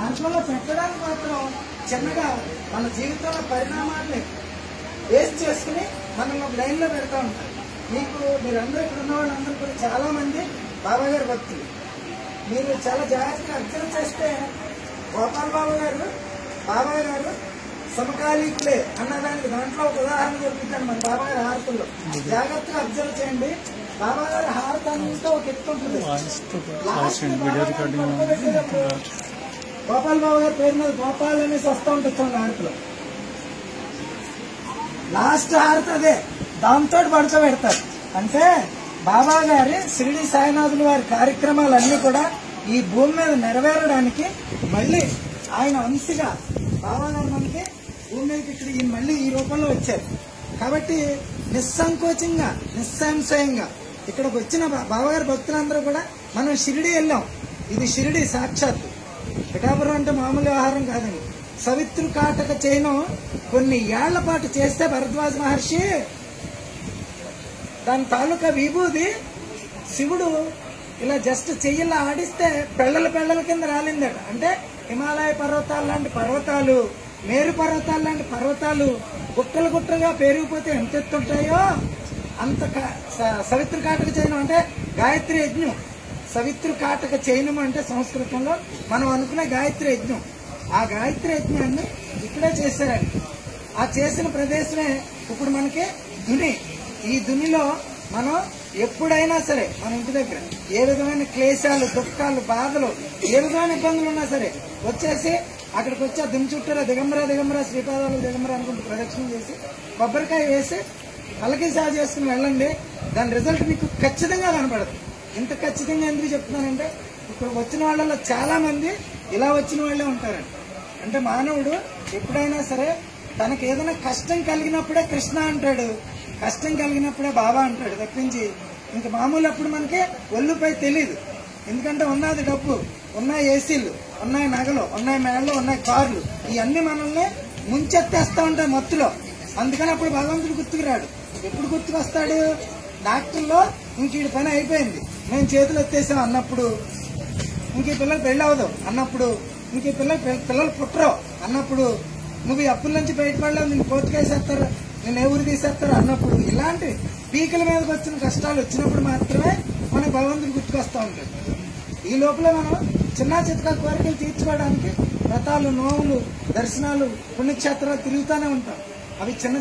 దాంట్లో పెట్టడానికి మాత్రం చిన్నగా మన జీవితంలో పరిణామాన్ని బేస్ చేసుకుని మనం ఒక లైన్లో పెడతా ఉంటాం. మీరందరూ ఇక్కడ ఉన్న వాళ్ళందరూ కూడా చాలా మంది బాబా గారి భక్తులు. మీరు చాలా జాగ్రత్తగా అబ్జర్వ్ చేస్తే గోపాల్ బాబా గారు సమకాలీకులే అన్నదానికి దాంట్లో ఒక ఉదాహరణ దొరుకుతాను మన బాబా గారి హారతుల్లో. జాగ్రత్తగా అబ్జర్వ్ చేయండి. బాబా గారి హారత అంతా ఒక ఎత్తు ఉంటుంది. గోపాల్ బాబా గారి పేరు మీద గోపాల్ అనేసి వస్తూ ఉంటుంది హారతిలో. లాస్ట్ హారతి అదే, దాంతో పడుకోబెడతారు. అంటే బాబా గారి షిరిడి సాయినాథుల వారి కార్యక్రమాలన్నీ కూడా ఈ భూమి మీద నెరవేరడానికి మళ్ళీ ఆయన అంశగా బాబా గారు మనకి భూమి మీదకి ఇక్కడ మళ్ళీ ఈ రూపంలో వచ్చారు. కాబట్టి నిస్సంకోచంగా నిస్సంశయంగా ఇక్కడికి వచ్చిన బాబా గారి భక్తులందరూ కూడా మనం షిరిడి వెళ్ళాం. ఇది షిరిడి సాక్షాత్తు. పిఠాపురం అంటే మామూలు వ్యవహారం కాదండి. సవిత్రు కాటక చేయనం కొన్ని ఏళ్ల పాటు చేస్తే భరద్వాజ మహర్షి దాని తాలూకా విభూది శివుడు ఇలా జస్ట్ చెయ్యిలా ఆడిస్తే పెళ్ళల కింద రాలిందట. అంటే హిమాలయ పర్వతాలు లాంటి పర్వతాలు, మేరు పర్వతాలు లాంటి పర్వతాలు గుట్టలుగా పెరిగిపోతే ఎంత ఎత్తుంటాయో అంత సవిత్రు కాటక చైనం అంటే గాయత్రి యజ్ఞం. సవిత్రు కాటక చైనం అంటే సంస్కృతంలో మనం అనుకునే గాయత్రి యజ్ఞం. ఆ గాయత్రి యజ్ఞాన్ని ఇక్కడే చేశారండి. ఆ చేసిన ప్రదేశమే ఇప్పుడు మనకి దుని. ఈ దునిలో మనం ఎప్పుడైనా సరే మన ఇంటి దగ్గర ఏ విధమైన క్లేశాలు, దుఃఖాలు, బాధలు, ఏ విధమైన ఇబ్బందులు ఉన్నా సరే వచ్చేసి అక్కడికి వచ్చి ఆ దుని చుట్టూరా దిగంబర శ్రీపాదాలు దిగంబర అనుకుంటూ ప్రదక్షిణ చేసి కొబ్బరికాయ వేసి పలకి సేవ చేసుకుని వెళ్ళండి. దాని రిజల్ట్ మీకు ఖచ్చితంగా కనపడదు. ఇంత ఖచ్చితంగా ఎందుకు చెప్తున్నానంటే ఇక్కడ వచ్చిన వాళ్ళలో చాలా మంది ఇలా వచ్చిన వాళ్ళే ఉంటారండి. అంటే మానవుడు ఎప్పుడైనా సరే తనకు ఏదైనా కష్టం కలిగినప్పుడే కృష్ణ అంటాడు, కష్టం కలిగినప్పుడే బాబా అంటాడు తప్పించి ఇంక మామూలు అప్పుడు మనకి ఒళ్ళుపై తెలియదు. ఎందుకంటే ఉన్నది డబ్బు, ఉన్నాయి ఏసీలు, ఉన్నాయి నగలు, ఉన్నాయి మేళ్ళు, ఉన్నాయి కార్లు, ఇవన్నీ మనల్ని ముంచెత్తేస్తా ఉంటాయి మత్తులో. అందుకని అప్పుడు భగవంతుడు గుర్తుకు రాడు. ఎప్పుడు గుర్తుకు వస్తాడు? డాక్టర్లో ఇంక ఈ పని అయిపోయింది, మేము చేతులు ఎత్తేసాం అన్నప్పుడు, ఇంక ఈ పిల్లలు పెళ్లి అవ్వదు అన్నప్పుడు, ఇంక ఈ పిల్లలు పుట్టరు అన్నప్పుడు, నువ్వు ఈ అప్పుల నుంచి బయటపడలేవు, నేను కోర్టుకేసేస్తారు, నేను ఏ ఊరు తీసేస్తారు అన్నప్పుడు, ఇలాంటి పీకల మీదకి వచ్చిన కష్టాలు వచ్చినప్పుడు మాత్రమే మనకు భగవంతుడు గుర్తుకొస్తూ ఉంటాడు. ఈ లోపల మనం చిన్న చితక కోరికలు తీర్చుకోవడానికి వ్రతాలు, నోములు, దర్శనాలు, పుణ్యక్షేత్రాలు తిరుగుతూనే ఉంటాం. అవి చిన్న